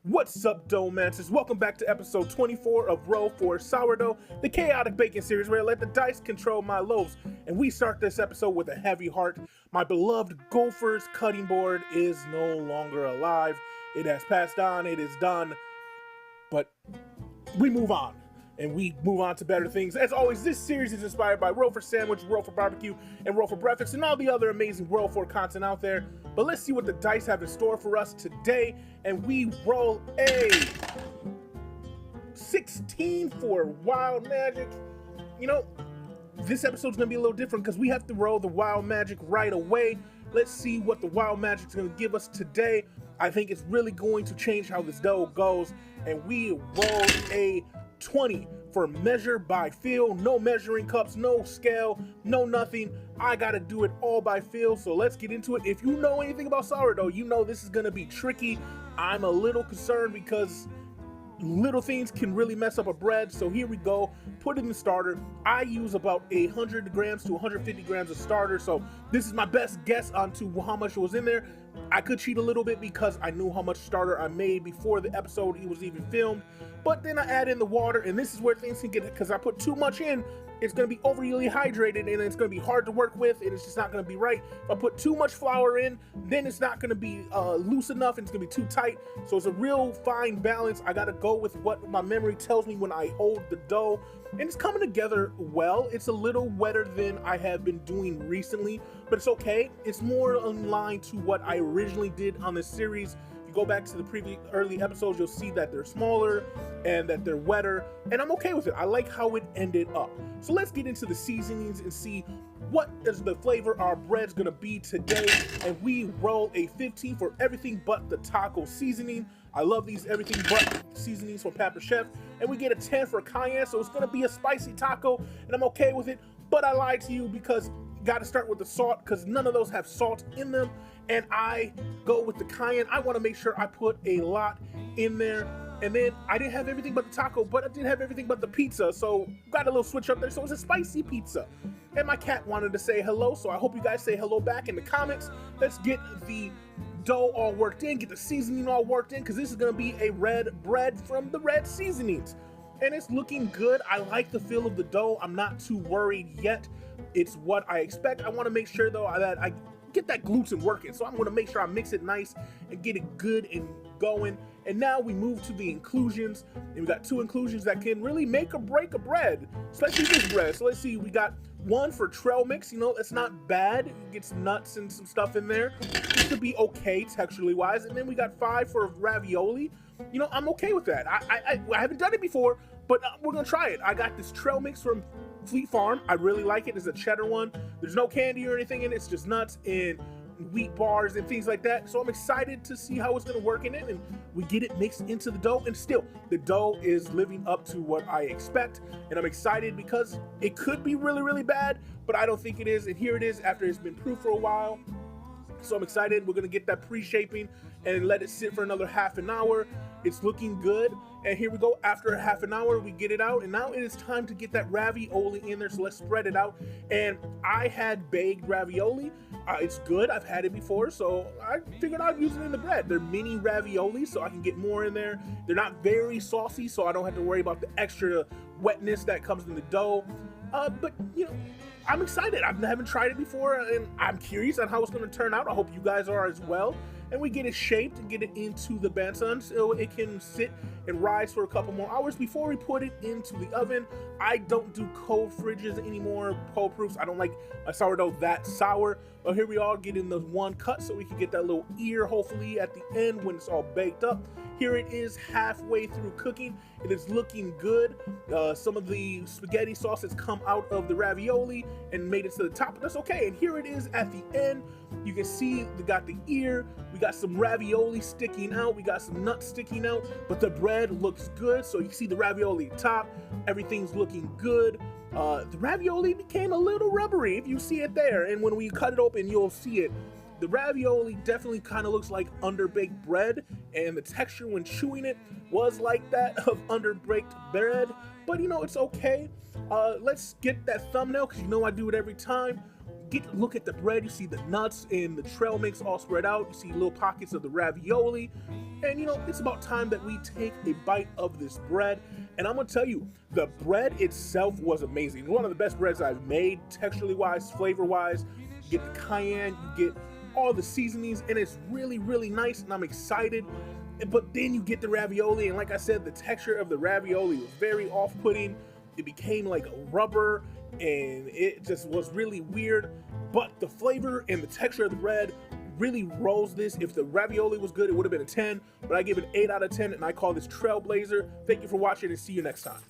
What's up, Doughmasters? Welcome back to episode 24 of Roll for Sourdough, the chaotic baking series where I let the dice control my loaves. And we start this episode with a heavy heart. My beloved Gopher's cutting board is no longer alive. It has passed on, it is done, but we move on. And we move on to better things. As always, this series is inspired by Roll for Sandwich, Roll for Barbecue, and Roll for Breakfast, and all the other amazing Roll for content out there. But let's see what the dice have in store for us today. And we roll a 16 for Wild Magic. You know, this episode's gonna be a little different because we have to roll the Wild Magic right away. Let's see what the Wild Magic's gonna give us today. I think it's really going to change how this dough goes. And we roll a 20 for measure by feel. No measuring cups, no scale, no nothing. I gotta do it all by feel, so let's get into it. If you know anything about sourdough, you know this is gonna be tricky. I'm a little concerned because little things can really mess up a bread. So here we go. Put in the starter. I use about 100 grams to 150 grams of starter, so this is my best guess onto how much was in there. I could cheat a little bit because I knew how much starter I made before the episode was even filmed, but then I add in the water, and this is where things can get, because I put too much in, it's going to be overly hydrated and it's going to be hard to work with, and it's just not going to be right. If I put too much flour in, then it's not going to be loose enough, and it's going to be too tight. So it's a real fine balance. I got to go with what my memory tells me when I hold the dough, and it's coming together well. It's a little wetter than I have been doing recently, but it's okay. It's more in line to what I originally did on this series. Go back to the previous early episodes, you'll see that they're smaller and that they're wetter, and I'm okay with it. I like how it ended up. So let's get into the seasonings and see what is the flavor our bread's gonna be today. And we roll a 15 for everything but the taco seasoning. I love these everything but seasonings from Papa Chef. And we get a 10 for cayenne, so it's gonna be a spicy taco, and I'm okay with it. But I lied to you because got to start with the salt because none of those have salt in them, and I go with the cayenne. I want to make sure I put a lot in there. And then I didn't have everything but the taco, but I did have everything but the pizza, so got a little switch up there. So it's a spicy pizza. And my cat wanted to say hello, so I hope you guys say hello back in the comments. Let's get the dough all worked in, get the seasoning all worked in, because this is going to be a red bread from the red seasonings. And it's looking good. I like the feel of the dough. I'm not too worried yet. It's what I expect. I want to make sure though that I get that gluten working. So I'm going to make sure I mix it nice and get it good and going. And now we move to the inclusions. And we got two inclusions that can really make or break a bread, especially this bread. So let's see, we got one for trail mix. You know, it's not bad. It gets nuts and some stuff in there. This could be okay texturally wise. And then we got 5 for ravioli. You know, I'm okay with that. I haven't done it before, but we're gonna try it. I got this trail mix from Fleet Farm. I really like it. It's a cheddar one. There's no candy or anything in it. It's just nuts and wheat bars and things like that. So I'm excited to see how it's gonna work in it, and we get it mixed into the dough, and still the dough is living up to what I expect, and I'm excited because it could be really, really bad, but I don't think it is. And here it is after it's been proof for a while. So I'm excited. We're gonna get that pre-shaping and let it sit for another half an hour. It's looking good. And here we go. After a half an hour, we get it out. And now it is time to get that ravioli in there. So let's spread it out. And I had baked ravioli. It's good. I've had it before. So I figured I'd use it in the bread. They're mini ravioli, so I can get more in there. They're not very saucy, so I don't have to worry about the extra wetness that comes in the dough. But, you know, I'm excited. I haven't tried it before, and I'm curious on how it's going to turn out. I hope you guys are as well. And we get it shaped and get it into the banson so it can sit and rise for a couple more hours before we put it into the oven. I don't do cold fridges anymore, cold proofs. I don't like my sourdough that sour. But here we are getting the one cut so we can get that little ear hopefully at the end when it's all baked up. Here it is halfway through cooking. It is looking good. Some of the spaghetti sauce has come out of the ravioli and made it to the top, but that's okay. And here it is at the end. You can see we got the ear, we got some ravioli sticking out, we got some nuts sticking out, but the bread looks good. So you see the ravioli top, everything's looking good. The ravioli became a little rubbery if you see it there, and when we cut it open you'll see it. The ravioli definitely kind of looks like underbaked bread, and the texture when chewing it was like that of underbaked bread, but you know, it's okay. Let's get that thumbnail because you know I do it every time. Look at the bread. You see the nuts and the trail mix all spread out. You see little pockets of the ravioli. And you know, it's about time that we take a bite of this bread. And I'm gonna tell you, the bread itself was amazing. It's one of the best breads I've made, texturally wise, flavor wise. You get the cayenne, you get all the seasonings, and it's really, really nice, and I'm excited. But then you get the ravioli, and like I said, the texture of the ravioli was very off-putting. It became like a rubber, and it just was really weird. But the flavor and the texture of the bread really rose this. If the ravioli was good, it would have been a 10, but I give it an 8 out of 10, and I call this Trailblazer. Thank you for watching, and see you next time.